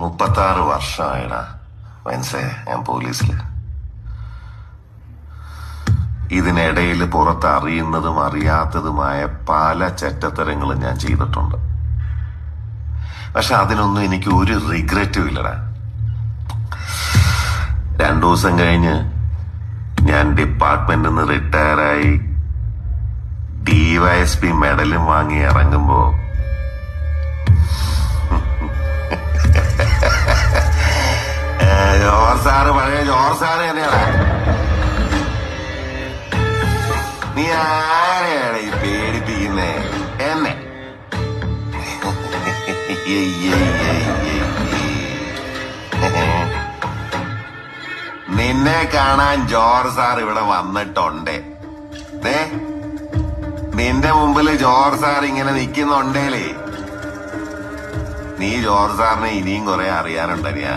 36 വർഷമായിടാ മനസ്സേ ഞാൻ പോലീസില്. ഇതിനിടയിൽ പുറത്ത് അറിയുന്നതും അറിയാത്തതുമായ പല ചെറ്റത്തരങ്ങളും ഞാൻ ചെയ്തിട്ടുണ്ട്. പക്ഷെ അതിനൊന്നും എനിക്ക് ഒരു റിഗ്രറ്റും ഇല്ലടാ. 2 ദിവസം കഴിഞ്ഞ് ഞാൻ ഡിപ്പാർട്ട്മെന്റിൽ നിന്ന് റിട്ടയറായി DYSP മെഡലും വാങ്ങി ഇറങ്ങുമ്പോ പഴയ ജോർജ് സാറ് തന്നെയാണ്. നീ ആരെയാണ് ഈ പേടിപ്പിക്കുന്നേ എന്നെ? നിന്നെ കാണാൻ ജോർജ് സാർ ഇവിടെ വന്നിട്ടുണ്ട്. നിന്റെ മുമ്പില് ജോർജ് സാർ ഇങ്ങനെ നിക്കുന്നുണ്ടേലേ നീ ജോർജ് സാറിനെ ഇനിയും കുറെ അറിയാനുണ്ടറിയാ.